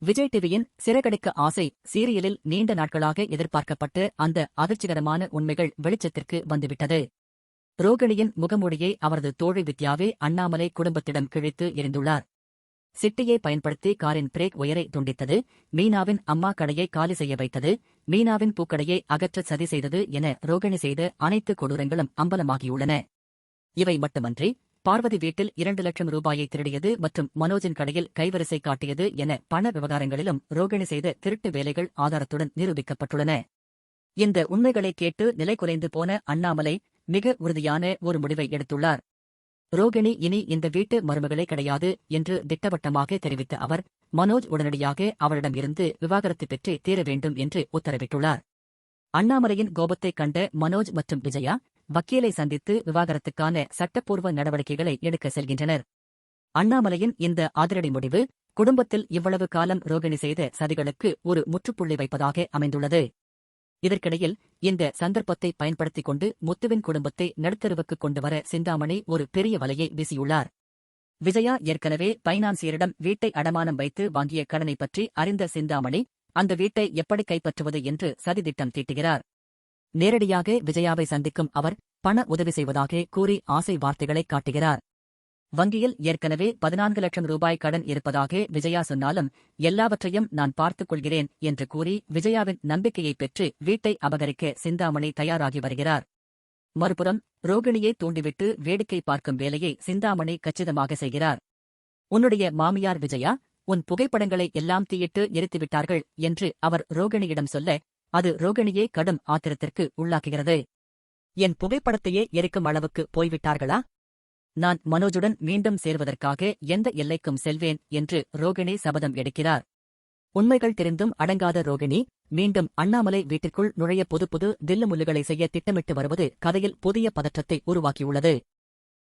விஜய் டிவியின் சிறகடிக்க ஆசை சீரியலில் நீண்ட நாட்களாக எதிர்பார்க்கப்பட்டு அந்த அதிர்ச்சிகரமான உண்மைகள் வெளிச்சத்திற்கு வந்துவிட்டது. ரோகிணியின் முகமூடியை அவரது தோழி வித்யாவே அண்ணாமலை குடும்பத்திடம் கிழித்து எறிந்துள்ளார். சிட்டியை பயன்படுத்தி காரின் பிரேக் ஒயரை துண்டித்தது, மீனாவின் அம்மா கடையை காலி செய்ய வைத்தது, மீனாவின் பூக்கடையை அகற்ற சதி செய்தது என ரோகிணி செய்த அனைத்து கொடூரங்களும் அம்பலமாகியுள்ளன. இவை மட்டுமன்றி பார்வதி வீட்டில் 2 லட்சம் ரூபாயை திருடியது மற்றும் மனோஜின் கடையில் கைவரிசை காட்டியது என பண விவகாரங்களிலும் ரோகிணி செய்த திருட்டு வேலைகள் ஆதாரத்துடன் நிரூபிக்கப்பட்டுள்ளன. இந்த உண்மைகளை கேட்டு நிலை குலைந்து போன அண்ணாமலை மிக உறுதியான ஒரு முடிவை எடுத்துள்ளார். ரோகிணி இனி இந்த வீட்டு மருமகளே கிடையாது என்று திட்டவட்டமாக தெரிவித்த அவர், மனோஜ் உடனடியாக அவளிடம் இருந்து விவாகரத்து பெற்றே தீர வேண்டும் என்று உத்தரவிட்டுள்ளார். அண்ணாமலையின் கோபத்தைக் கண்ட மனோஜ் மற்றும் விஜயா வக்கீலை சந்தித்து விவாகரத்துக்கான சட்டப்பூர்வ நடவடிக்கைகளை எடுக்க செல்கின்றனர். அண்ணாமலையின் இந்த அதிரடி முடிவு குடும்பத்தில் இவ்வளவு காலம் ரோகிணி செய்த சதிகளுக்கு ஒரு முற்றுப்புள்ளி வைப்பதாக அமைந்துள்ளது. இதற்கிடையில் இந்த சந்தர்ப்பத்தை பயன்படுத்திக் கொண்டு முத்துவின் குடும்பத்தை நடுத்தருவுக்கு கொண்டுவர சிந்தாமணி ஒரு பெரிய வலையை வீசியுள்ளார். விஜயா ஏற்கனவே பைனான்சியரிடம் வீட்டை அடமானம் வைத்து வாங்கிய கடனை பற்றி அறிந்த சிந்தாமணி அந்த வீட்டை எப்படி கைப்பற்றுவது என்று சதித்திட்டம் தீட்டுகிறார். நேரடியாக விஜயாவை சந்திக்கும் அவர் பண உதவி செய்வதாக கூறி ஆசை வார்த்தைகளை காட்டுகிறார். வங்கியில் ஏற்கனவே 14 லட்சம் ரூபாய் கடன் இருப்பதாக விஜயா சொன்னாலும் எல்லாவற்றையும் நான் பார்த்துக் கொள்கிறேன் என்று கூறி விஜயாவின் நம்பிக்கையை பெற்று வீட்டை அபகரிக்க சிந்தாமணி தயாராகி வருகிறார். மறுபுறம் ரோகிணியை தூண்டிவிட்டு வேடிக்கை பார்க்கும் வேலையை சிந்தாமணி கச்சிதமாக செய்கிறார். உன்னுடைய மாமியார் விஜயா உன் புகைப்படங்களை எல்லாம் தீயிட்டு எரித்துவிட்டார்கள் என்று அவர் ரோகிணியிடம் சொல்ல, அது ரோகிணியே கடும் ஆத்திரத்திற்கு உள்ளாக்குகிறது. என் புகைப்படத்தையே எரிக்கும் அளவுக்கு போய்விட்டார்களா? நான் மனோஜுடன் மீண்டும் சேர்வதற்காக எந்த எல்லைக்கும் செல்வேன் என்று ரோகிணி சபதம் எடுக்கிறார். உண்மைகள் தெரிந்தும் அடங்காத ரோகிணி மீண்டும் அண்ணாமலை வீட்டிற்குள் நுழைய புது தில்லுமுல்லுகளை செய்ய திட்டமிட்டு வருவது கதையில் புதிய பதற்றத்தை உருவாக்கியுள்ளது.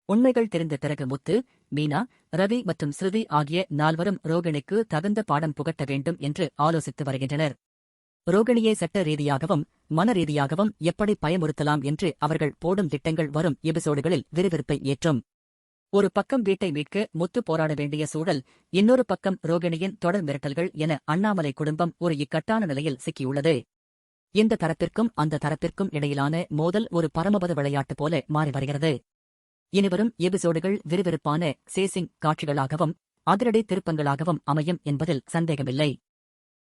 உண்மைகள் தெரிந்த பிறகு முத்து, மீனா, ரவி மற்றும் ஸ்ருதி ஆகிய 4வரும் ரோகிணிக்கு தகுந்த பாடம் புகட்ட வேண்டும் என்று ஆலோசித்து வருகின்றனர். ரோகிணியை சட்ட ரீதியாகவும் மன ரீதியாகவும் எப்படி பயமுறுத்தலாம் என்று அவர்கள் போடும் திட்டங்கள் வரும் எபிசோடுகளில் விறுவிறுப்பை ஏற்றும். ஒரு பக்கம் வீட்டை மீட்க முத்து போராட வேண்டிய சூழல், இன்னொரு பக்கம் ரோகிணியின் தொடர் மிரட்டல்கள் என அண்ணாமலை குடும்பம் ஒரு இக்கட்டான நிலையில் சிக்கியுள்ளது. இந்த தரப்பிற்கும் அந்த தரப்பிற்கும் இடையிலான மோதல் ஒரு பரமபத விளையாட்டு போல மாறி வருகிறது. இனிவரும் எபிசோடுகள் விறுவிறுப்பான சேசிங் காட்சிகளாகவும் அதிரடி திருப்பங்களாகவும் அமையும் என்பதில் சந்தேகமில்லை.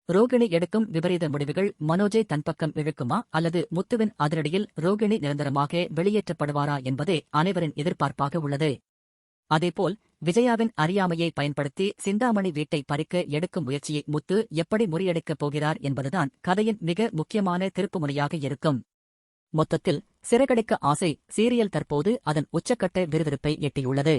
ரோகிணி எடுக்கும் விபரீத முடிவுகள் மனோஜை தன் பக்கம் இழுக்குமா அல்லது முத்துவின் அதிரடியில் ரோகிணி நிரந்தரமாக வெளியேற்றப்படுவாரா என்பதே அனைவரின் எதிர்பார்ப்பாக உள்ளது. அதேபோல் விஜயாவின் அறியாமையை பயன்படுத்தி சிந்தாமணி வீட்டை பறிக்க எடுக்கும் முயற்சியை முத்து எப்படி முறியடிக்கப் போகிறார் என்பதுதான் கதையின் மிக முக்கியமான திருப்புமுனையாக இருக்கும். மொத்தத்தில் சிறகடிக்க ஆசை சீரியல் தற்போது அதன் உச்சக்கட்ட விறுவிறுப்பை எட்டியுள்ளது.